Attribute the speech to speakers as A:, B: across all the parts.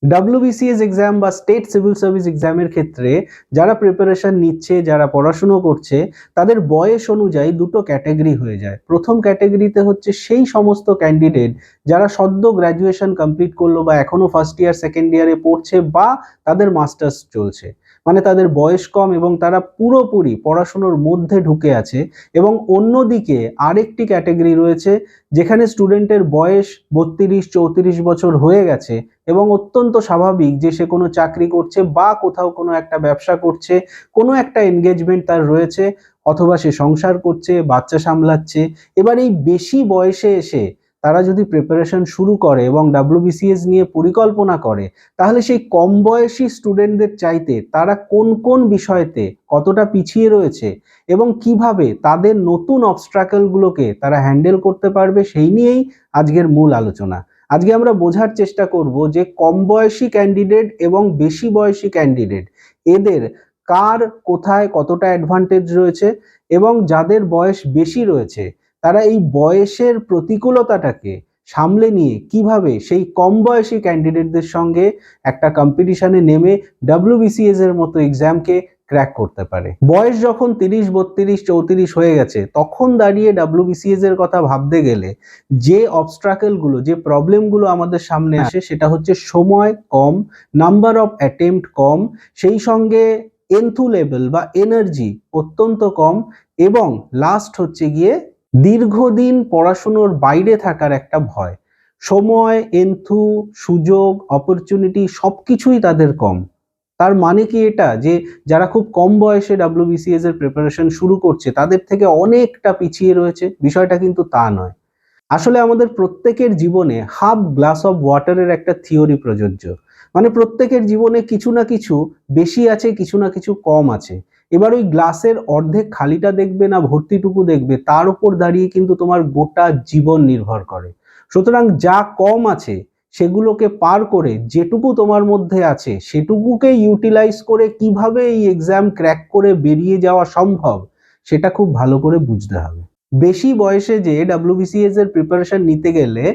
A: WBCS exam বা state civil service এক্সামের ক্ষেত্রে যারা প্রিপারেশন নিচ্ছে, যারা পড়াশুনো করছে, তাদের বয়স অনুযায়ী দুটো ক্যাটাগরি হয়ে যায়। প্রথম ক্যাটাগরিতে হচ্ছে সেই সমস্ত ক্যান্ডিডেট যারা সদ্য গ্র্যাজুয়েশন কমপ্লিট করলো বা এখনো ফার্স্ট ইয়ার সেকেন্ড ইয়ারে পড়ছে বা তাদের মাস্টার্স চলছে, মানে তাদের বয়স কম এবং তারা পুরোপুরি পড়াশুনোর মধ্যে ঢুকে আছে। এবং অন্যদিকে আরেকটি ক্যাটাগরি রয়েছে যেখানে স্টুডেন্টের বয়স 32-34 বছর হয়ে গেছে এবং অত্যন্ত স্বাভাবিক যে সে কোনো চাকরি করছে বা কোথাও কোনো একটা ব্যবসা করছে, কোনো একটা এনগেজমেন্ট তার রয়েছে, অথবা সে সংসার করছে, বাচ্চা সামলাচ্ছে। এবার এই বেশি বয়সে এসে তারা যদি প্রিপারেশন শুরু করে এবং WBCS নিয়ে পরিকল্পনা করে, তাহলে সেই কম বয়সী স্টুডেন্টদের চাইতে তারা কোন কোন বিষয়তে কতটা পিছিয়ে রয়েছে এবং কিভাবে তাদের নতুন অবস্ট্রাকলগুলোকে তারা হ্যান্ডেল করতে পারবে, সেই নিয়েই আজকের মূল আলোচনা। আজকে আমরা বোঝার চেষ্টা করব যে কম বয়সী ক্যান্ডিডেট এবং বেশি বয়সী ক্যান্ডিডেট এদের কার কোথায় কতটা অ্যাডভান্টেজ রয়েছে এবং যাদের বয়স বেশি রয়েছে তারা এই বয়সের প্রতিকূলতাটাকে সামলে নিয়ে কিভাবে সেই কম বয়সী ক্যান্ডিডেটদের সঙ্গে একটা কম্পিটিশনে নেমে WBCS এর মতো এক্সামকে ক্র্যাক করতে পারে। বয়স যখন 30, 32, 34 হয়ে গেছে, তখন দাঁড়িয়ে WBCS এর কথা ভাবতে গেলে যে অবস্ট্রাকলগুলো, যে প্রবলেমগুলো আমাদের সামনে আসে সেটা হচ্ছে সময় কম, নাম্বার অফ অ্যাটেম্প্ট কম, সেই সঙ্গে এনথু লেভেল বা এনার্জি অত্যন্ত কম, এবং লাস্ট হচ্ছে গিয়ে দীর্ঘদিন পড়াশুনোর বাইরে থাকার একটা ভয়। সময়, এনথু, সুযোগ, অপরচুনিটি সবকিছুই তাদের কম। তার মানে কি এটা যে যারা খুব কম বয়সে WBCS এর প্রিপারেশন শুরু করছে তাদের থেকে অনেকটা পিছিয়ে রয়েছে? বিষয়টা কিন্তু তা নয়। আসলে আমাদের প্রত্যেকের জীবনে হাফ গ্লাস অফ ওয়াটারের একটা থিওরি প্রযোজ্য। মানে প্রত্যেকের জীবনে কিছু না কিছু বেশি আছে, কিছু না কিছু কম আছে। এবার ওই গ্লাসের অর্ধেক খালিটা দেখবে না ভর্তিটুকু দেখবে, তার উপর দাঁড়িয়ে কিন্তু তোমার গোটা জীবন নির্ভর করে। সুতরাং যা কম আছে সেগুলোকে পার করে যেটুকু তোমার মধ্যে আছে সেটুকুকে ইউটিলাইজ করে কিভাবে এই এক্সাম ক্র্যাক করে বেরিয়ে যাওয়া সম্ভব সেটা খুব ভালো করে বুঝতে হবে। বেশি বয়সে যে WBCS এর প্রিপারেশন নিতে গেলে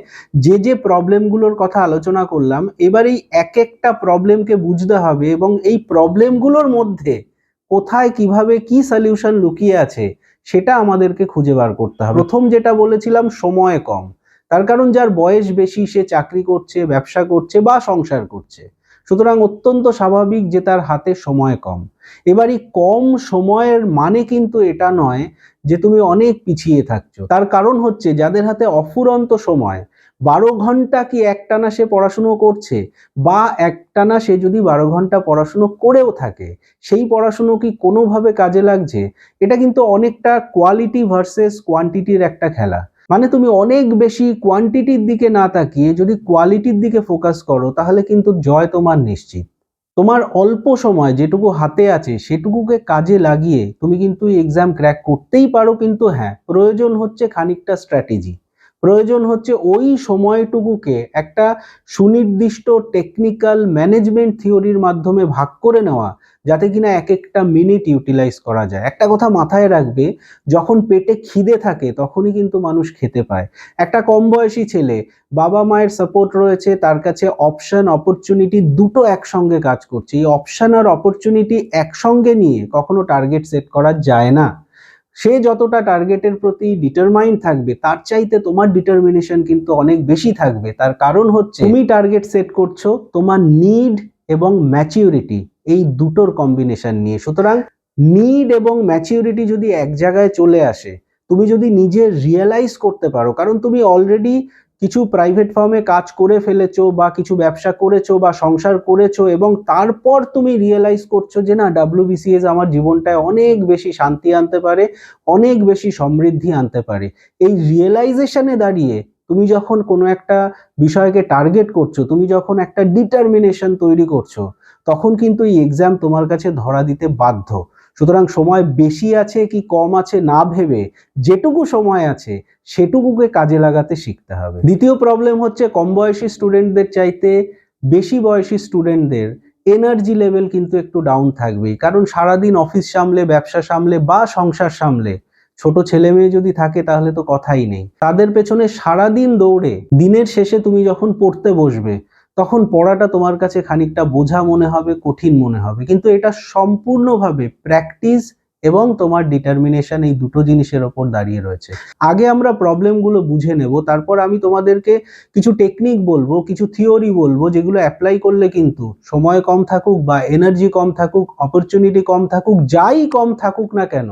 A: যে যে প্রবলেমগুলোর কথা আলোচনা করলাম, এবার এই এক একটা প্রবলেমকে বুঝতে হবে এবং এই প্রবলেমগুলোর মধ্যে কোথায় কিভাবে কি সলিউশন লুকিয়ে আছে সেটা আমাদেরকে খুঁজে বার করতে হবে। প্রথম যেটা বলেছিলাম, সময় কম। তার কারণ যার বয়স বেশি সে চাকরি করছে, ব্যবসা করছে বা সংসার করছে, সুতরাং অত্যন্ত স্বাভাবিক যে তার হাতে সময় কম। এবার এই কম সময়ের মানে কিন্তু এটা নয় যে তুমি অনেক পিছিয়ে থাকছো। তার কারণ হচ্ছে যাদের হাতে অফুরন্ত সময়, 12 ঘন্টা কি একটানা সে পড়াশুনো করছে, বা একটানা সে যদি 12 ঘন্টা পড়াশুনো করেও থাকে, সেই পড়াশুনো কি কোনোভাবে কাজে লাগছে? এটা কিন্তু অনেকটা কোয়ালিটি ভার্সেস কোয়ান্টিটির একটা খেলা। মানে তুমি অনেক বেশি কোয়ান্টিটির দিকে না তাকিয়ে যদি কোয়ালিটির দিকে ফোকাস করো, তাহলে কিন্তু জয় তোমার নিশ্চিত। তোমার অল্প সময় যেটুকু হাতে আছে সেটুকুকে কাজে লাগিয়ে তুমি কিন্তু এক্সাম ক্র্যাক করতেই পারো, কিন্তু হ্যাঁ, প্রয়োজন হচ্ছে খানিকটা স্ট্র্যাটেজি। প্রয়োজন হচ্ছে ওই সময়টুকুকে একটা সুনির্দিষ্ট টেকনিক্যাল ম্যানেজমেন্ট থিওরির মাধ্যমে ভাগ করে নেওয়া, যাতে কিনা এক একটা মিনিট ইউটিলাইজ করা যায়। একটা কথা মাথায় রাখবে, যখন পেটে খিদে থাকে তখনই কিন্তু মানুষ খেতে পায়। একটা কম বয়সী ছেলে, বাবা মায়ের সাপোর্ট রয়েছে, তার কাছে অপশন অপরচুনিটি দুটো একসঙ্গে কাজ করছে। এই অপশন আর অপরচুনিটি একসঙ্গে নিয়ে কখনো টার্গেট সেট করা যায় না। সে যতটা টার্গেটের প্রতি ডিটারমাইন্ড থাকবে, তার চাইতে তোমার ডিটারমিনেশন কিন্তু অনেক বেশি থাকবে। তার কারণ হচ্ছে তুমি টার্গেট সেট করছো তোমার নিড এবং ম্যাচিউরিটি, এই দুটোর কম্বিনেশন নিয়ে। সুতরাং নিড এবং ম্যাচিউরিটি যদি এক জায়গায় চলে আসে, তুমি যদি নিজে রিয়েলাইজ করতে পারো, কারণ তুমি অলরেডি কিছু প্রাইভেট ফার্মে কাজ করে ফেলেছো বা কিছু ব্যবসা করেছো বা সংসার করেছো, এবং তারপর তুমি রিয়েলাইজ করছো যে না, WBCS আমার জীবনটায় অনেক বেশি শান্তি আনতে পারে, অনেক বেশি সমৃদ্ধি আনতে পারে। এই রিয়েলাইজেশনে দাঁড়িয়ে তুমি যখন কোনো একটা বিষয়কে টার্গেট করছো, তুমি যখন একটা ডিটারমিনেশন তৈরি করছো, তখন কিন্তু এই এক্সাম তোমার কাছে ধরা দিতে বাধ্য। সুতরাং সময় বেশি আছে কি কম আছে না ভেবে যেটুকু সময় আছে সেটুকুকে কাজে লাগাতে শিখতে হবে। দ্বিতীয় প্রবলেম হচ্ছে কম বয়সী স্টুডেন্টদের চাইতে বেশি বয়সী স্টুডেন্টদের এনার্জি লেভেল কিন্তু একটু ডাউন থাকবেই। কারণ সারাদিন অফিস সামলে, ব্যবসা সামলে বা সংসার সামলে, ছোট ছেলে মেয়ে যদি থাকে তাহলে তো কথাই নেই, তাদের পেছনে সারাদিন দৌড়ে দিনের শেষে তুমি যখন পড়তে বসবে তখন পড়াটা তোমার কাছে খানিকটা বোঝা মনে হবে, কঠিন মনে হবে। কিন্তু এটা সম্পূর্ণভাবে প্র্যাকটিস এবং তোমার ডিটারমিনেশন, এই দুটো জিনিসের ওপর দাঁড়িয়ে রয়েছে। আগে আমরা প্রবলেমগুলো বুঝে নেব, তারপর আমি তোমাদেরকে কিছু টেকনিক বলবো, কিছু থিওরি বলবো, যেগুলো অ্যাপ্লাই করলে কিন্তু সময় কম থাকুক বা এনার্জি কম থাকুক, অপরচুনিটি কম থাকুক, যাই কম থাকুক না কেন,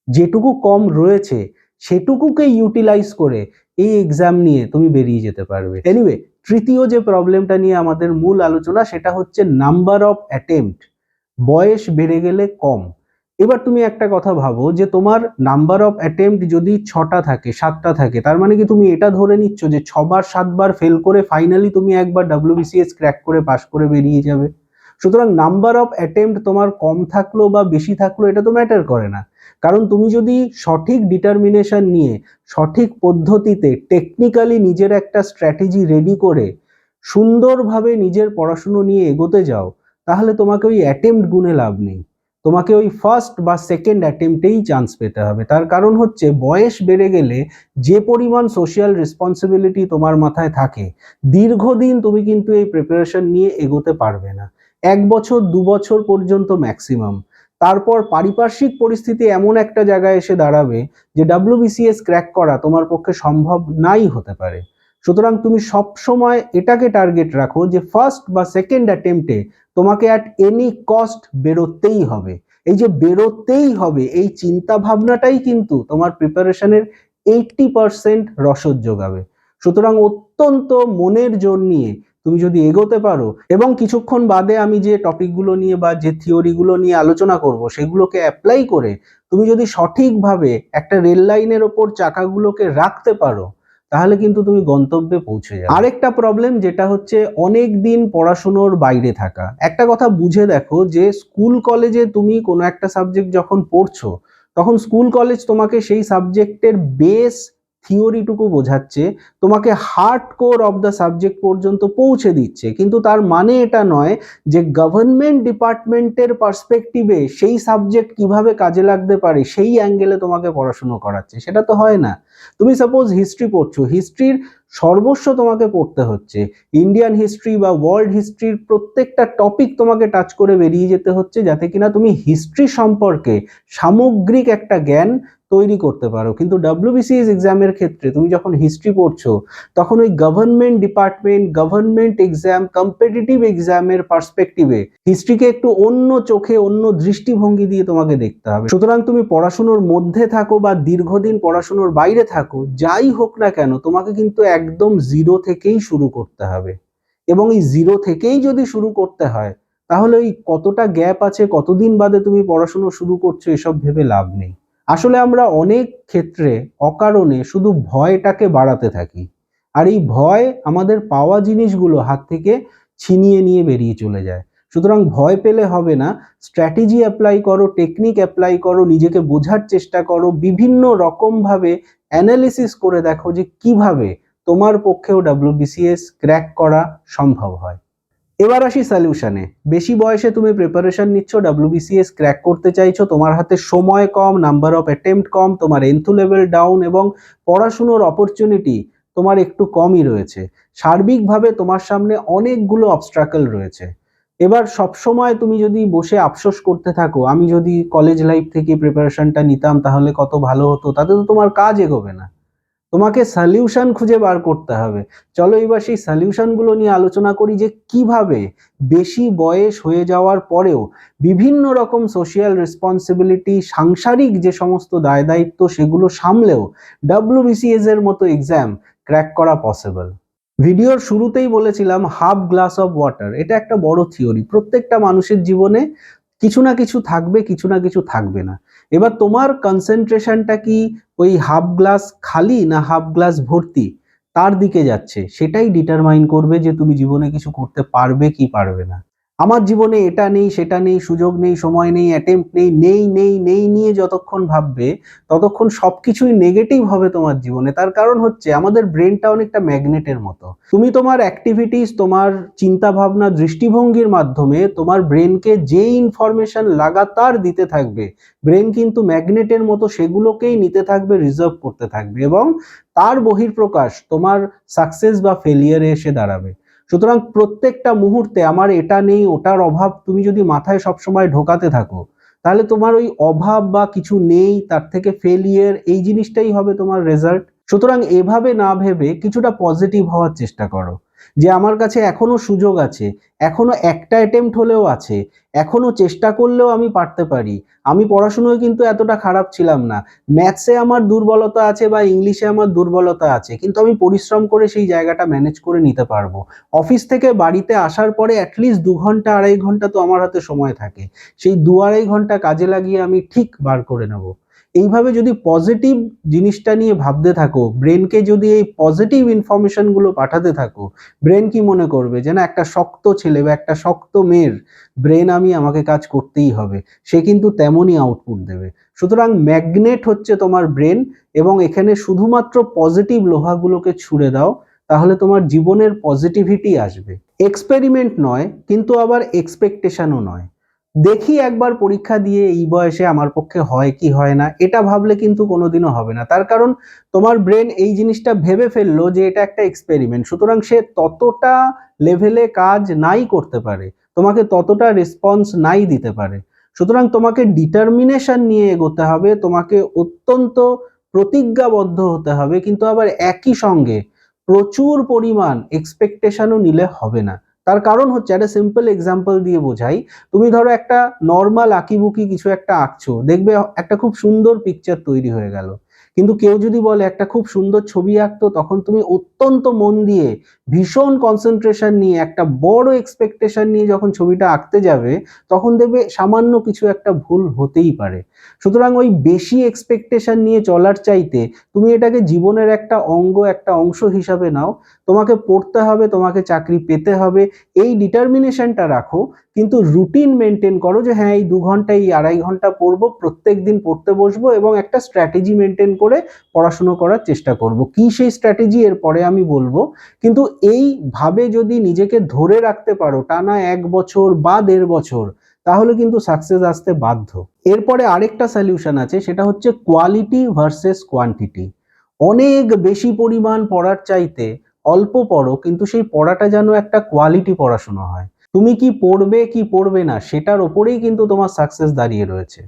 A: যেটুকু কম রয়েছে সেটুকুকে ইউটিলাইজ করে এই এক্সাম নিয়ে তুমি বেরিয়ে যেতে পারবে। এনিওয়ে, তৃতীয় যে প্রবলেমটা নিয়ে আমাদের মূল আলোচনা, সেটা হচ্ছে নাম্বার অফ অ্যাটেম্পট। বয়স বেড়ে গেলে কম। এবার তুমি একটা কথা ভাবো যে তোমার নাম্বার অফ অ্যাটেম্পট যদি 6টা থাকে, 7টা থাকে, তার মানে কি তুমি এটা ধরে নিচ্ছ যে 6বার 7বার ফেল করে ফাইনালি তুমি একবার WBCS ক্র্যাক করে পাশ করে বেরিয়ে যাবে? সুতরাং নাম্বার অফ অ্যাটেম্পট তোমার কম থাকলো বা বেশি থাকলো এটা তো ম্যাটার করে না। কারণ তুমি যদি সঠিক ডিটারমিনেশন নিয়ে, সঠিক পদ্ধতিতে, টেকনিক্যালি নিজের একটা স্ট্র্যাটেজি রেডি করে সুন্দরভাবে নিজের পড়াশুনো নিয়ে এগোতে যাও, তাহলে তোমাকে ওই অ্যাটেম্পট গুনে লাভ নেই, তোমাকে ওই ফার্স্ট বা সেকেন্ড অ্যাটেম্পটেই চান্স পেতে হবে। তার কারণ হচ্ছে বয়স বেড়ে গেলে যে পরিমাণ সোশ্যাল রেসপন্সিবিলিটি তোমার মাথায় থাকে, দীর্ঘদিন তুমি কিন্তু এই প্রিপারেশন নিয়ে এগোতে পারবে না। 1 বছর 2 বছর পর্যন্ত ম্যাক্সিমাম। তারপর পারিপার্শ্বিক পরিস্থিতি এমন একটা জায়গায় এসে দাঁড়াবে যে WBCS ক্র্যাক করা তোমার পক্ষে সম্ভব নাই হতে পারে। সুতরাং তুমি সব সময় এটাকে টার্গেট রাখো যে ফার্স্ট বা সেকেন্ড অ্যাটেম্পটে তোমাকে অ্যাট এনি কস্ট বেরোতেই হবে। এই যে বেরোতেই হবে, এই চিন্তা ভাবনাটাই কিন্তু তোমার প্রিপারেশনের 80% রসদ যোগাবে। সুতরাং অত্যন্ত মনের জোর নিয়ে তুমি যদি এগোতে পারো, এবং কিছুক্ষণ বাদে আমি যে টপিকগুলো নিয়ে বা যে থিওরিগুলো নিয়ে আলোচনা করব সেগুলোকে অ্যাপ্লাই করে তুমি যদি সঠিকভাবে একটা রেল লাইনের ওপর চাকাগুলোকে রাখতে পারো, তাহলে কিন্তু তুমি গন্তব্যে পৌঁছে যাবে। আরেকটা প্রবলেম যেটা হচ্ছে অনেক দিন পড়াশুনোর বাইরে থাকা। একটা কথা বুঝে দেখো যে স্কুল কলেজে তুমি কোনো একটা সাবজেক্ট যখন পড়ছো, তখন স্কুল কলেজ তোমাকে সেই সাবজেক্টের বেস থিওরিটুকু বোঝাচ্ছে, তোমাকে hard core of the subject পর্যন্ত পৌঁছে দিচ্ছে, কিন্তু তার মানে এটা নয় যে গভর্নমেন্ট ডিপার্টমেন্টের পার্সপেক্টিভে সেই সাবজেক্ট কিভাবে কাজে লাগতে পারে সেই অ্যাঙ্গেলে তোমাকে পড়াশুনো করাচ্ছে। সেটা তো হয় না। তুমি সাপোজ হিস্ট্রি পড়ছো, হিস্ট্রির সর্বস্ব তোমাকে পড়তে হচ্ছে, ইন্ডিয়ান হিস্ট্রি বা ওয়ার্ল্ড হিস্ট্রির প্রত্যেকটা টপিক তোমাকে টাচ করে বেরিয়ে যেতে হচ্ছে, যাতে কিনা তুমি হিস্ট্রি সম্পর্কে সামগ্রিক একটা জ্ঞান তৈরি করতে পারো। কিন্তু WBCS এক্সামের ক্ষেত্রে তুমি যখন হিস্ট্রি পড়ছো, তখন ওই government department, government exam, competitive এক্সামের পার্সপেক্টিভে হিস্ট্রিকে একটু অন্য চোখে, অন্য দৃষ্টিভঙ্গি দিয়ে তোমাকে দেখতে হবে। সুতরাং তুমি পড়াশুনোর মধ্যে থাকো বা দীর্ঘদিন পড়াশুনোর বাইরে থাকো, যাই হোক না কেন, তোমাকে কিন্তু একদম জিরো থেকেই শুরু করতে হবে। এবং এই জিরো থেকেই যদি শুরু করতে হয়, তাহলে ওই কতটা গ্যাপ আছে, কতদিন বাদে তুমি পড়াশুনো শুরু করছো, এসব ভেবে লাভ নেই। আসলে আমরা অনেক ক্ষেত্রে অকারণে শুধু ভয়টাকে বাড়াতে থাকি, আর এই ভয় আমাদের পাওয়া জিনিসগুলো হাত থেকে ছিনিয়ে নিয়ে বেরিয়ে চলে যায়। সুতরাং ভয় পেলে হবে না, স্ট্র্যাটেজি অ্যাপ্লাই করো, টেকনিক অ্যাপ্লাই করো, নিজেকে বোঝার চেষ্টা করো, বিভিন্ন রকম ভাবে অ্যানালিসিস করে দেখো যে কিভাবে তোমার পক্ষেও WBCS ক্র্যাক করা সম্ভব হয়। এবার আসি সলিউশনে। বেশি বয়সে তুমি প্রিপারেশন নিচ্ছ, WBCS ক্র্যাক করতে চাইছো, তোমার হাতে সময় কম, নাম্বার অফ অ্যাটেম্পট কম, তোমার এনথু লেভেল ডাউন এবং পড়াশুনোর অপরচুনিটি তোমার একটু কমই রয়েছে। সার্বিকভাবে তোমার সামনে অনেকগুলো অবস্ট্রাকল রয়েছে। এবার সবসময় তুমি যদি বসে আফসোস করতে থাকো, আমি যদি কলেজ লাইফ থেকে প্রিপারেশনটা নিতাম তাহলে কত ভালো হতো, তাতে তো তোমার কাজ এগোবে না। তোমাকে সলিউশন খুঁজে বার করতে হবে। চলো এবার সেই সলিউশনগুলো নিয়ে আলোচনা করি যে কিভাবে বেশি বয়স হয়ে যাওয়ার পরেও বিভিন্ন রকম সোশিয়াল রেসপন্সিবিলিটি, সাংসারিক যে সমস্ত দায় দায়িত্ব, সেগুলো সামলেও WBCS এর মতো এক্সাম ক্র্যাক করা পসিবল। ভিডিওর শুরুতেই বলেছিলাম হাফ গ্লাস অফ ওয়াটার, এটা একটা বড় থিওরি। প্রত্যেকটা মানুষের জীবনে কিছু না কিছু থাকবে, কিছু না কিছু থাকবে না। এবার তোমার কনসেন্ট্রেশনটা কি ওই হাফ গ্লাস খালি না হাফ গ্লাস ভর্তি তার দিকে যাচ্ছে, সেটাই ডিটারমাইন করবে যে তুমি জীবনে কিছু করতে পারবে কি পারবে না। আমার জীবনে এটা নেই, সেটা নেই, সুযোগ নেই, সময় নেই, অ্যাটেম্প্ট নেই, নেই নেই নেই নিয়ে যতক্ষণ ভাববে, ততক্ষণ সবকিছুই নেগেটিভ হবে তোমার জীবনে। তার কারণ হচ্ছে আমাদের ব্রেনটা অনেকটা ম্যাগনেটের মতো। তুমি তোমার অ্যাক্টিভিটিস, তোমার চিন্তা ভাবনা, দৃষ্টিভঙ্গির মাধ্যমে তোমার ব্রেনকে যে ইনফরমেশন লাগাতার দিতে থাকবে, ব্রেন কিন্তু ম্যাগনেটের মতো সেগুলোকেই নিতে থাকবে, রিজার্ভ করতে থাকবে, এবং তার বহিঃপ্রকাশ তোমার সাকসেস বা ফেলিয়ারে এসে দাঁড়াবে। সুতরাং প্রত্যেকটা মুহূর্তে আমার এটা নেই ওটার অভাব তুমি যদি মাথায় সবসময় ঢোকাতে থাকো, তাহলে তোমার ওই অভাব বা কিছু নেই তার থেকে ফেলিয়ার এই জিনিসটাই হবে তোমার রেজাল্ট। সুতরাং এভাবে না ভেবে কিছুটা পজিটিভ হওয়ার চেষ্টা করো, যে আমার কাছে এখনো সুযোগ আছে, এখনো একটা অ্যাটেম্প্ট হলেও আছে, এখনো চেষ্টা করলেও আমি পারতে পারি। আমি পড়াশুনোয় কিন্তু এতটা খারাপ ছিলাম না, ম্যাথসে আমার দুর্বলতা আছে বা ইংলিশে আমার দুর্বলতা আছে, কিন্তু আমি পরিশ্রম করে সেই জায়গাটা ম্যানেজ করে নিতে পারবো। অফিস থেকে বাড়িতে আসার পরে অ্যাটলিস্ট 2 ঘন্টা 2.5 ঘন্টা তো আমার হাতে সময় থাকে, সেই 2-2.5 ঘন্টা কাজে লাগিয়ে আমি ঠিক বার করে নেব। এইভাবে যদি পজিটিভ জিনিসটা নিয়ে ভাবতে থাকো, ব্রেনকে যদি এই পজিটিভ ইনফরমেশন গুলো পাঠাতে থাকো, ব্রেন কি মনে করবে যে না, একটা শক্ত ছেলে বা একটা শক্ত মেয়ের ব্রেন আমাকে কাজ করতেই হবে, সে কিন্তু তেমনই আউটপুট দেবে। সুতরাং ম্যাগনেট হচ্ছে তোমার ব্রেন, এবং এখানে শুধুমাত্র পজিটিভ লোহাগুলোকে ছুড়ে দাও, তাহলে তোমার জীবনের পজিটিভিটি আসবে। এক্সপেরিমেন্ট নয়, কিন্তু আবার এক্সপেকটেশনও নয়। দেখি একবার পরীক্ষা দিয়ে এই বয়সে আমার পক্ষে হয় কি হয় না, এটা ভাবলে কিন্তু কোনোদিনও হবে না। তার কারণ তোমার ব্রেন এই জিনিসটা ভেবে ফেললো যে এটা একটা এক্সপেরিমেন্ট, সুতরাং সে ততটা লেভেলে কাজ নাই করতে পারে, তোমাকে ততটা রেসপন্স নাই দিতে পারে। সুতরাং তোমাকে ডিটারমিনেশন নিয়ে এগোতে হবে, তোমাকে অত্যন্ত প্রতিজ্ঞাবদ্ধ হতে হবে, কিন্তু আবার একই সঙ্গে প্রচুর পরিমাণ এক্সপেকটেশনও নিলে হবে না। তার কারণ হচ্ছে, একটা সিম্পল এক্সাম্পল দিয়ে বোঝাই। তুমি ধরো একটা নর্মাল আঁকিবুকি কিছু একটা আঁকছো, দেখবে একটা খুব সুন্দর পিকচার তৈরি হয়ে গেল, কিন্তু কেউ যদি বলে একটা খুব সুন্দর ছবি আঁকতো, তখন তুমি অত্যন্ত মন দিয়ে ভীষণ কনসেন্ট্রেশন নিয়ে একটা বড় এক্সপেকটেশন নিয়ে যখন ছবিটা আঁকতে যাবে, তখন দেখবে সামান্য কিছু একটা ভুল হতেই পারে। সুতরাং ওই বেশি এক্সপেকটেশন নিয়ে চলার চাইতে তুমি এটাকে জীবনের একটা অঙ্গ, একটা অংশ হিসাবে নাও। তোমাকে পড়তে হবে, তোমাকে চাকরি পেতে হবে, এই ডিটারমিনেশনটা রাখো, কিন্তু রুটিন মেনটেন করো যে হ্যাঁ, এই 2 ঘন্টা এই 2.5 ঘন্টা পড়বো, প্রত্যেক দিন পড়তে বসবো এবং একটা স্ট্র্যাটেজি মেনটেন করে পড়াশুনো করার চেষ্টা করব। কি সেই স্ট্র্যাটেজি এরপরে আমি বলবো, কিন্তু এইভাবে যদি নিজেকে ধরে রাখতে পারো টানা 1 বছর বা 1.5 বছর, তাহলে কিন্তু সাকসেস আসতে বাধ্য। এরপরে আরেকটা সলিউশন আছে, সেটা হচ্ছে কোয়ালিটি ভার্সেস কোয়ান্টিটি। অনেক বেশি পরিমাণ পড়ার চাইতে অল্প পড়ো, কিন্তু সেই পড়াটা যেন একটা কোয়ালিটি পড়াশোনা হয়। তুমি কি পড়বে কি পড়বে না সেটার ওপরেই কিন্তু তোমার সাকসেস দাঁড়িয়ে রয়েছে।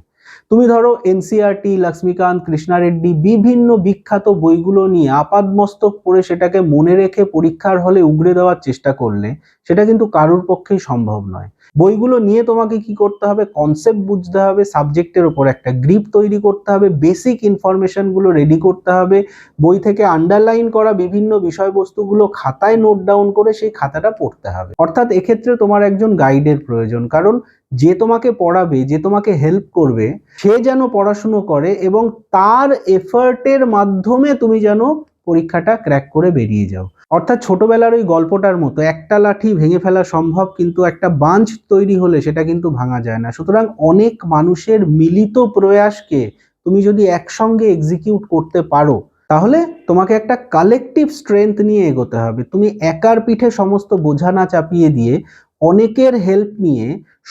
A: তুমি ধরো এনসিইআরটি, লক্ষ্মীকান্ত, কৃষ্ণা রেড্ডি বিভিন্ন বিখ্যাত বইগুলো নিয়ে আপাদমস্তক পড়ে সেটাকে মনে রেখে পরীক্ষার হলে উগরে দেওয়ার চেষ্টা করলে সেটা কিন্তু কারোর পক্ষেই সম্ভব নয়। বইগুলো নিয়ে তোমাকে কি করতে হবে, কনসেপ্ট বুঝতে হবে, সাবজেক্টের ওপর একটা গ্রিপ তৈরি করতে হবে, বেসিক ইনফরমেশন গুলো রেডি করতে হবে, বই থেকে আন্ডারলাইন করা বিভিন্ন বিষয়বস্তুগুলো খাতায় নোট ডাউন করে সেই খাতাটা পড়তে হবে। অর্থাৎ এক্ষেত্রে তোমার একজন গাইডের প্রয়োজন, কারণ যে তোমাকে পড়াবে, যে তোমাকে হেল্প করবে, সে যেন পড়াশুনো করে এবং তার এফার্টের মাধ্যমে তুমি যেন পরীক্ষাটা ক্র্যাক করে বেরিয়ে যাও। অর্থাৎ ছোটবেলার ওই গল্পটার মতো, একটা লাঠি ভেঙে ফেলা সম্ভব, কিন্তু একটা বাঁধ তৈরি হলে সেটা কিন্তু ভাঙা যায় না। সুতরাং অনেক মানুষের মিলিত প্রয়াসকে তুমি যদি একসঙ্গে এক্সিকিউট করতে পারো, তাহলে তোমাকে একটা কালেকটিভ স্ট্রেংথ নিয়ে এগোতে হবে। তুমি একার পিঠে সমস্ত বোঝা না চাপিয়ে দিয়ে অনেকের হেল্প নিয়ে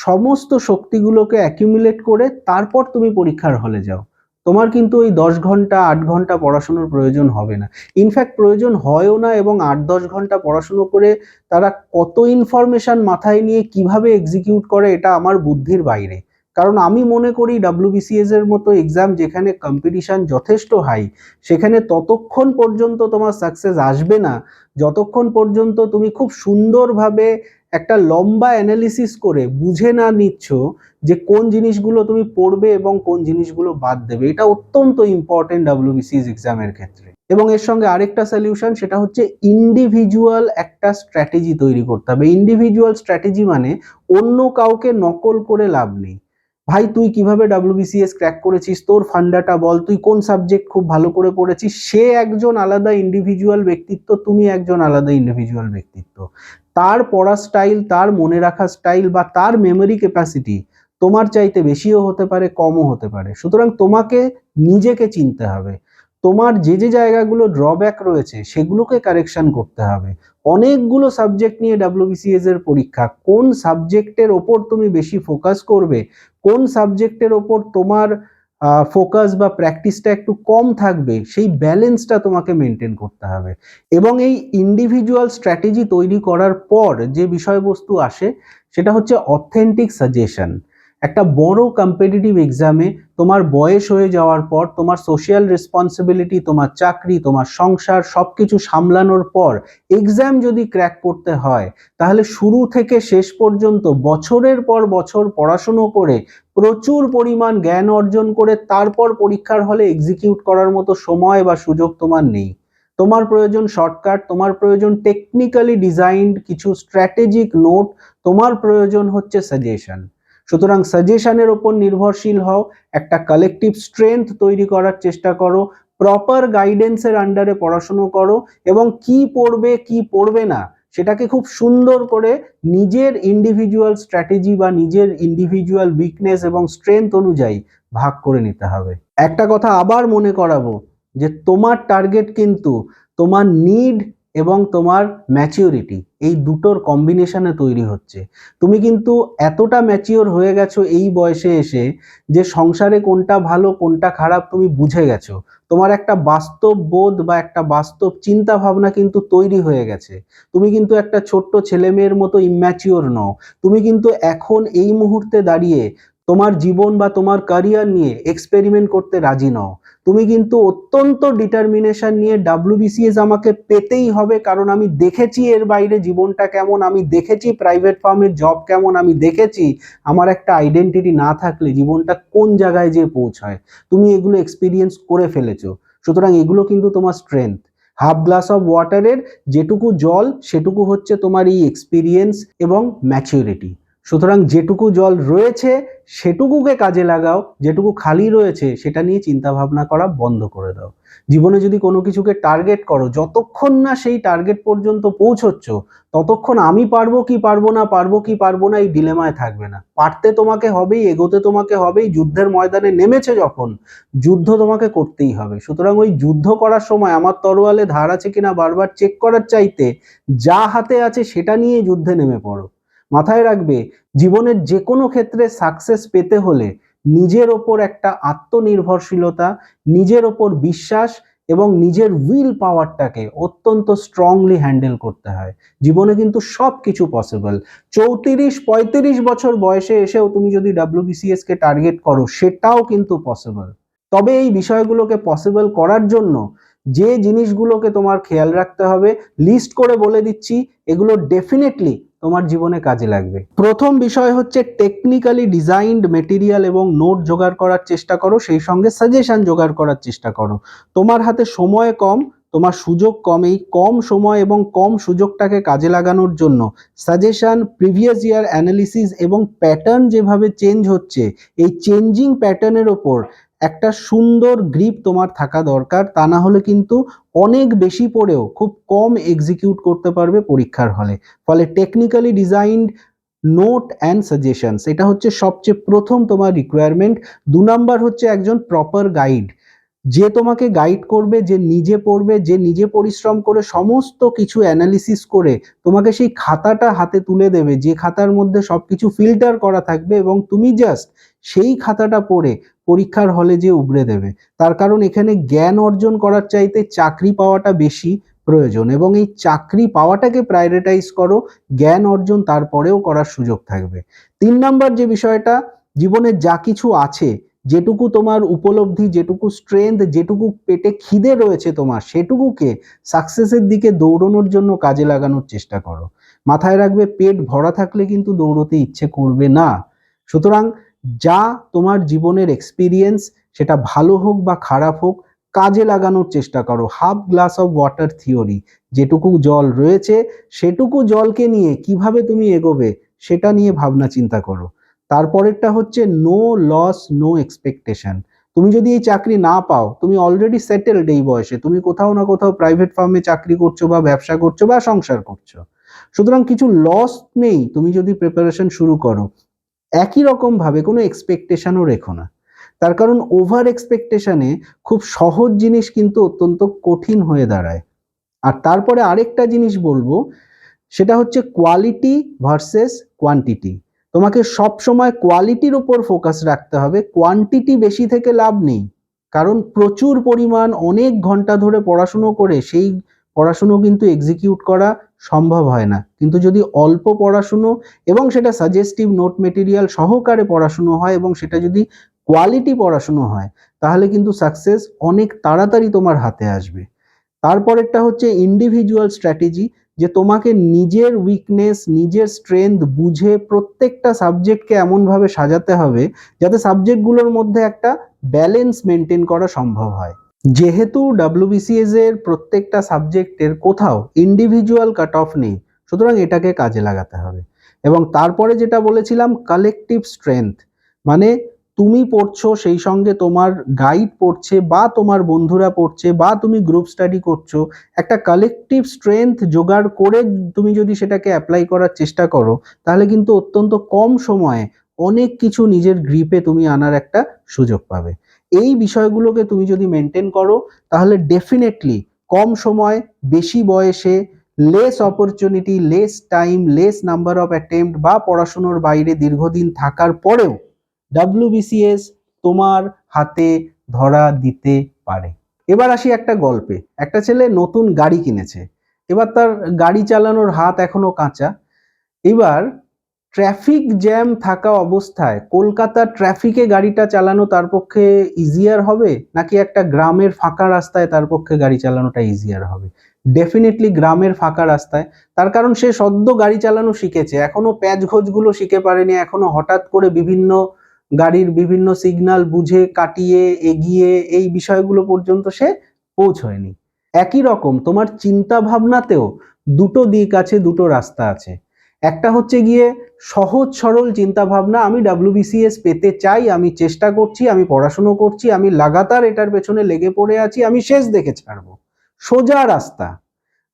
A: সমস্ত শক্তিগুলোকে অ্যাকিউমুলেট করে তারপর তুমি পরীক্ষার হলে যাও। তোমার কিন্তু ওই 10 ঘন্টা 8 ঘন্টা পড়াশোনার প্রয়োজন হবে না, ইনফ্যাক্ট প্রয়োজন হয়ও না। এবং 8-10 ঘন্টা পড়াশুনো করে তারা কত ইনফরমেশন মাথায় নিয়ে কিভাবে এক্সিকিউট করে, এটা আমার বুদ্ধির বাইরে। কারণ আমি মনে করি ডাব্লিউবিসিএস এর মতো এক্সাম, যেখানে কম্পিটিশন যথেষ্ট হাই, সেখানে ততক্ষণ পর্যন্ত তোমার সাকসেস আসবে না যতক্ষণ পর্যন্ত তুমি খুব সুন্দরভাবে একটা লম্বা অ্যানালিসিস করে বুঝে না নিচ্ছ যে কোন জিনিসগুলো তুমি পড়বে এবং কোন জিনিসগুলো বাদ দেবে। এটা অত্যন্ত ইম্পর্টেন্ট ডাব্লিউবিসিএস এক্সামের ক্ষেত্রে। এবং এর সঙ্গে আরেকটা সলিউশন, সেটা হচ্ছে ইন্ডিভিজুয়াল একটা স্ট্র্যাটেজি তৈরি করতে হবে। ইন্ডিভিজুয়াল স্ট্র্যাটেজি মানে অন্য কাউকে নকল করে লাভ নেই। ভাই, তুই কিভাবে ডাব্লিউবিসিএস ক্র্যাক করেছিস, তোর ফান্ডাটা বল, তুই কোন সাবজেক্ট খুব ভালো করে পড়েছিস। সে একজন আলাদা ইন্ডিভিজুয়াল ব্যক্তিত্ব, তুমি একজন আলাদা ইন্ডিভিজুয়াল ব্যক্তিত্ব। তার পড়ার স্টাইল, তার মনে রাখার স্টাইল বা তার মেমোরি ক্যাপাসিটি তোমার চাইতে বেশিও হতে পারে, কমও হতে পারে। সুতরাং তোমাকে নিজেকে চিনতে হবে, তোমার যে যে জায়গাগুলো ড্রব্যাক রয়েছে সেগুলোকে কারেকশন করতে হবে। অনেকগুলো সাবজেক্ট নিয়ে ডাব্লিউবিসিএস এর পরীক্ষা, কোন সাবজেক্টের ওপর তুমি বেশি ফোকাস করবে, কোন সাবজেক্টের ওপর তোমার ফোকাস বা প্র্যাকটিসটা একটু কম থাকবে, সেই ব্যালেন্সটা তোমাকে মেনটেন করতে হবে। এবং এই ইন্ডিভিজুয়াল স্ট্র্যাটেজি তৈরি করার পর যে বিষয়বস্তু আসে সেটা হচ্ছে অথেন্টিক সাজেশন। একটা বড় কম্পিটিটিভ এক্সামে তোমার বয়স হয়ে যাওয়ার পর, তোমার সোশ্যাল রেসপন্সিবিলিটি, তোমার চাকরি, তোমার সংসার সবকিছু সামলানোর পর এক্সাম যদি ক্র্যাক করতে হয়, তাহলে শুরু থেকে শেষ পর্যন্ত বছরের পর বছর পড়াশুনো করে প্রচুর পরিমাণ জ্ঞান অর্জন করে তারপর পরীক্ষার হলে এক্সিকিউট করার মতো সময় বা সুযোগ তোমার নেই। তোমার প্রয়োজন শর্টকাট, তোমার প্রয়োজন টেকনিক্যালি ডিজাইনড কিছু স্ট্র্যাটেজিক নোট, তোমার প্রয়োজন হচ্ছে সাজেশন। সুতরাং সাজেশনের ওপর নির্ভরশীল হও, একটা কালেকটিভ স্ট্রেংথ তৈরি করার চেষ্টা করো, প্রপার গাইডেন্সের আন্ডারে পড়াশুনো করো, এবং কি পড়বে কি পড়বে না সেটাকে খুব সুন্দর করে নিজের ইন্ডিভিজুয়াল স্ট্র্যাটেজি বা নিজের ইন্ডিভিজুয়াল উইকনেস এবং স্ট্রেংথ অনুযায়ী ভাগ করে নিতে হবে। একটা কথা আবার মনে করাবো, যে তোমার টার্গেট কিন্তু তোমার নিড এবং তোমার ম্যাচিউরিটি, এই দুটোর কম্বিনেশনে তৈরি হচ্ছে। তুমি কিন্তু এতটা ম্যাচিওর হয়ে গেছো এই বয়সে এসে যে সংসারে কোনটা ভালো কোনটা খারাপ তুমি বুঝে গেছো। তোমার একটা বাস্তব বোধ বা একটা বাস্তব চিন্তা ভাবনা কিন্তু তৈরি হয়ে গেছে। তুমি কিন্তু একটা ছোট্ট ছেলে মেয়ের মতো ইম্যাচিওর নও। তুমি কিন্তু এখন এই মুহূর্তে দাঁড়িয়ে তোমার জীবন বা তোমার ক্যারিয়ার নিয়ে এক্সপেরিমেন্ট করতে রাজি নও। তুমি কিন্তু অত্যন্ত ডিটারমিনেশন নিয়ে WBCS আমাকে পেতেই হবে, কারণ আমি দেখেছি এর বাইরে জীবনটা কেমন, আমি দেখেছি প্রাইভেট ফার্মের জব কেমন, আমি দেখেছি আমার একটা আইডেন্টিটি না থাকলে জীবনটা কোন জায়গায় যেয়ে পৌঁছায়। তুমি এগুলো এক্সপিরিয়েন্স করে ফেলেছো, সুতরাং এগুলো কিন্তু তোমার স্ট্রেংথ। হাফ গ্লাস অফ ওয়াটারের যেটুকু জল সেটুকু হচ্ছে তোমার এই এক্সপিরিয়েন্স এবং ম্যাচিউরিটি। সুতরাং যেটুকু জল রয়েছে সেটুকুকে কাজে লাগাও, যেটুকু খালি রয়েছে সেটা নিয়ে চিন্তা ভাবনা করা বন্ধ করে দাও। জীবনে যদি কোনো কিছুকে টার্গেট করো, যতক্ষণ না সেই টার্গেট পর্যন্ত পৌঁছচ্ছ ততক্ষণ আমি পারবো কি পারবো না, পারবো কি পারবো না এই ডিলেমায় থাকবে না। পারতে তোমাকে হবেই, এগোতে তোমাকে হবেই। যুদ্ধের ময়দানে নেমেছে যখন, যুদ্ধ তোমাকে করতেই হবে। সুতরাং ওই যুদ্ধ করার সময় আমার তরোয়ালে ধার আছে কিনা বারবার চেক করার চাইতে যা হাতে আছে সেটা নিয়ে যুদ্ধে নেমে পড়ো। মাথায় রাখবে, জীবনের যে কোনো ক্ষেত্রে সাকসেস পেতে হলে নিজের ওপর একটা আত্মনির্ভরশীলতা, নিজের ওপর বিশ্বাস এবং নিজের উইল পাওয়ারটাকে অত্যন্ত স্ট্রংলি হ্যান্ডেল করতে হয়। জীবনে কিন্তু সব কিছু পসিবল। 34-35 বছর বয়সে এসেও তুমি যদি WBCS কে টার্গেট করো সেটাও কিন্তু পসিবল। তবে এই বিষয়গুলোকে পসিবল করার জন্য যে জিনিসগুলোকে তোমার খেয়াল রাখতে হবে, লিস্ট করে বলে দিচ্ছি, এগুলো ডেফিনেটলি তোমার জীবনে কাজে লাগবে। প্রথম বিষয় হচ্ছে টেকনিক্যালি ডিজাইনড মেটেরিয়াল এবং নোট জোগাড় করার চেষ্টা করো, সেই সঙ্গে সাজেশন জোগাড় করার চেষ্টা করো। তোমার হাতে সময় কম, তোমার সুযোগ কম, এই কম সময় এবং কম সুযোগটাকে কাজে লাগানোর জন্য সাজেশন, প্রিভিয়াস ইয়ার অ্যানালিসিস এবং প্যাটার্ন যেভাবে চেঞ্জ হচ্ছে, এই চেঞ্জিং প্যাটার্নের ওপর একটা সুন্দর গ্রিপ তোমার থাকা দরকার। তা না হলে কিন্তু অনেক বেশি পড়েও খুব কম এক্সিকিউট করতে পারবে পরীক্ষার হলে। ফলে technically designed note and suggestions, এটা হচ্ছে সবচেয়ে প্রথম তোমার রিকোয়ারমেন্ট। 2 নাম্বার হচ্ছে একজন প্রপার গাইড, যে তোমাকে গাইড করবে, যে নিজে পড়বে, যে নিজে পরিশ্রম করে সমস্ত কিছু অ্যানালিসিস করে তোমাকে সেই খাতাটা হাতে তুলে দেবে, যে খাতার মধ্যে সবকিছু ফিল্টার করা থাকবে এবং তুমি জাস্ট সেই খাতাটা পড়ে পরীক্ষার হলে যে উগড়ে দেবে। তার কারণ এখানে জ্ঞান অর্জন করার চাইতে চাকরি পাওয়াটা বেশি প্রয়োজন, এবং এই চাকরি পাওয়াটাকে প্রায়োরিটাইজ করো, জ্ঞান অর্জন তারপরেও করার সুযোগ থাকবে। 3 নাম্বার যে বিষয়টা, জীবনে যা কিছু আছে, যেটুকু তোমার উপলব্ধি, যেটুকু স্ট্রেংথ, যেটুকু পেটে খিদে রয়েছে তোমার, সেটুকুকে সাকসেসের দিকে দৌড়ানোর জন্য কাজে লাগানোর চেষ্টা করো। মাথায় রাখবে, পেট ভরা থাকলে কিন্তু দৌড়তে ইচ্ছে করবে না। সুতরাং যা তোমার জীবনের এক্সপিরিয়েন্স, সেটা ভালো হোক বা খারাপ হোক, কাজে লাগানোর চেষ্টা করো। Half glass of water theory, যেটুকু জল রয়েছে সেটুকু জলকে নিয়ে কিভাবে তুমি এগোবে সেটা নিয়ে ভাবনা চিন্তা করো। তারপরেরটা হচ্ছে নো লস নো এক্সপেকটেশন। তুমি যদি এই চাকরি না পাও, তুমি অলরেডি সেটেলড এই বয়সে, তুমি কোথাও না কোথাও প্রাইভেট ফার্মে চাকরি করছো বা ব্যবসা করছো বা সংসার করছো। সুতরাং কিছু লস নেই তুমি যদি প্রিপারেশন শুরু করো। একই রকম ভাবে কোনো এক্সপেকটেশনও রেখো না, তার কারণ ওভার এক্সপেকটেশনে খুব সহজ জিনিস কিন্তু অত্যন্ত কঠিন হয়ে দাঁড়ায়। আর তারপরে আরেকটা জিনিস বলবো, সেটা হচ্ছে কোয়ালিটি ভার্সেস কোয়ান্টিটি। তোমাকে সব সময় কোয়ালিটির উপর ফোকাস রাখতে হবে, কোয়ান্টিটি বেশি থেকে লাভ নেই। কারণ প্রচুর পরিমাণ অনেক ঘন্টা ধরে পড়াশুনো করে সেই পড়াশুনো কিন্তু এক্সিকিউট করা সম্ভব হয় না। কিন্তু যদি অল্প পড়াশুনো এবং সেটা সাজেস্টিভ নোট মেটেরিয়াল সহকারে পড়াশুনো হয় এবং সেটা যদি কোয়ালিটি পড়াশুনো হয়, তাহলে কিন্তু সাকসেস অনেক তাড়াতাড়ি তোমার হাতে আসবে। তারপরেরটা হচ্ছে ইন্ডিভিজুয়াল স্ট্র্যাটেজি, যে তোমাকে নিজের উইকনেস, নিজের স্ট্রেংথ বুঝে প্রত্যেকটা সাবজেক্টকে এমনভাবে সাজাতে হবে যাতে সাবজেক্টগুলোর মধ্যে একটা ব্যালেন্স মেনটেন করা সম্ভব হয়। যেহেতু ডাব্লিউবিসিএস এর প্রত্যেকটা সাবজেক্টের কোথাও ইন্ডিভিজুয়াল কাট অফ নেই, সুতরাং এটাকে কাজে লাগাতে হবে। এবং তারপরে যেটা বলেছিলাম, কালেকটিভ স্ট্রেংথ, মানে তুমি পড়ছো সেই সঙ্গে তোমার গাইড পড়ছে বা তোমার বন্ধুরা পড়ছে বা তুমি গ্রুপ স্টাডি করছো, একটা কালেকটিভ স্ট্রেংথ জোগাড় করে তুমি যদি সেটাকে অ্যাপ্লাই করার চেষ্টা করো, তাহলে কিন্তু অত্যন্ত কম সময়ে অনেক কিছু নিজের গ্রিপে তুমি আনার একটা সুযোগ পাবে। এই বিষয়গুলোকে তুমি যদি মেনটেন করো, তাহলে ডেফিনেটলি কম সময়, বেশি বয়সে, less opportunity, less time, less number of attempt বা পড়াশোনার বাইরে দীর্ঘদিন থাকার পরেও ডাব্লিউবিসিএস তোমার হাতে ধরা দিতে পারে। এবার আসি একটা গল্পে। একটা ছেলে নতুন গাড়ি কিনেছে, এবার তার গাড়ি চালানোর হাত এখনো কাঁচা। এবার ট্রাফিক জ্যাম থাকা অবস্থায় কলকাতার ট্রাফিকে গাড়িটা চালানো তার পক্ষে ইজিয়ার হবে, নাকি একটা গ্রামের ফাঁকা রাস্তায় তার পক্ষে গাড়ি চালানোটা ইজিয়ার হবে? ডেফিনেটলি গ্রামের ফাঁকা রাস্তায়। তার কারণ সে সদ্য গাড়ি চালানো শিখেছে, এখনো প্যাচ ঘোচগুলো শিখে পারেনি, এখনো হঠাৎ করে বিভিন্ন গাড়ির বিভিন্ন সিগন্যাল বুঝে কাটিয়ে এগিয়ে এই বিষয়গুলো পর্যন্ত সে পৌঁছয়নি। একই রকম তোমার চিন্তা ভাবনাতেও দুটো দিক আছে, দুটো রাস্তা আছে। একটা হচ্ছে গিয়ে সহজ সরল চিন্তা ভাবনা, আমি ডাব্লিউবিসিএস পেতে চাই, আমি চেষ্টা করছি, আমি পড়াশুনো করছি, আমি লাগাতার এটার পেছনে লেগে পড়ে আছি, আমি শেষ দেখে ছাড়বো, সোজা রাস্তা।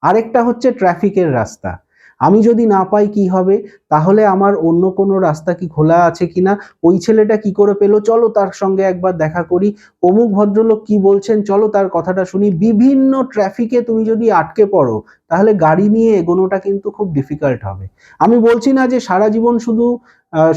A: আরেকটা হচ্ছে ট্রাফিকের রাস্তা, আমি যদি না পাই কি হবে, তাহলে আমার অন্য কোনো রাস্তা কি খোলা আছে কিনা, ওই ছেলেটা কি করে পেলো, চলো তার সঙ্গে একবার দেখা করি, অমুক ভদ্রলোক কি বলছেন, চলো তার কথাটা শুনি। বিভিন্ন ট্রাফিকে তুমি যদি আটকে পড়ো, তাহলে গাড়ি নিয়ে এগোনোটা কিন্তু খুব ডিফিকাল্ট হবে। আমি বলছি না যে সারা জীবন শুধু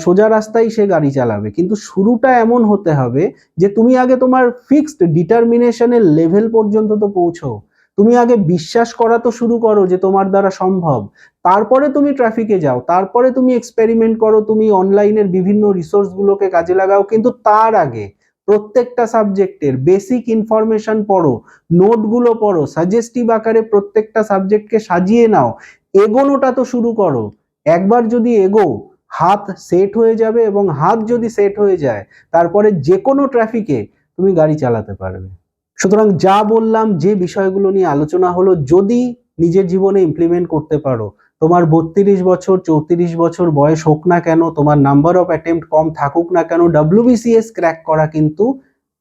A: সোজা রাস্তায় সে গাড়ি চালাবে, কিন্তু শুরুটা এমন হতে হবে যে তুমি আগে তোমার ফিক্সড ডিটারমিনেশনের লেভেল পর্যন্ত তো পৌঁছো, তুমি আগে বিশ্বাস করা তো শুরু করো যে তোমার দ্বারা সম্ভব, তারপরে তুমি ট্রাফিকে যাও, তারপরে তুমি এক্সপেরিমেন্ট করো, তুমি অনলাইনের বিভিন্ন রিসোর্স গুলোকে কাজে লাগাও, কিন্তু তার আগে প্রত্যেকটা সাবজেক্টের বেসিক ইনফরমেশন পড়ো, নোটগুলো পড়ো, সাজেস্টিভ আকারে প্রত্যেকটা সাবজেক্টকে সাজিয়ে নাও, এগোনোটা তো শুরু করো। একবার যদি এগো, হাত সেট হয়ে যাবে, এবং হাত যদি সেট হয়ে যায়, তারপরে যে কোনো ট্রাফিকে তুমি গাড়ি চালাতে পারবে। সুতরাং যা বললাম, যে বিষয়গুলো নিয়ে আলোচনা হলো, যদি নিজের জীবনে ইমপ্লিমেন্ট করতে পারো, তোমার 32 বছর 34 বছর বয়স হোক না কেন, তোমার নাম্বার অফ অ্যাটেম্প্ট কম থাকুক না কেন, ডাব্লিউবিসিএস ক্র্যাক করা কিন্তু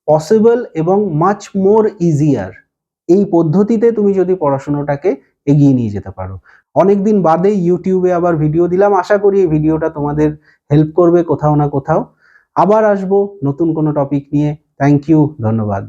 A: পসিবল এবং মাচ মোর ইজিয়ার। এই পদ্ধতিতে তুমি যদি পড়াশোনাটাকে এগিয়ে নিয়ে যেতে পারো। অনেকদিন বাদে ইউটিউবে আবার ভিডিও দিলাম, আশা করি এই ভিডিওটা তোমাদের হেল্প করবে কোথাও না কোথাও। আবার আসবো নতুন কোনো টপিক নিয়ে। থ্যাংক ইউ, ধন্যবাদ।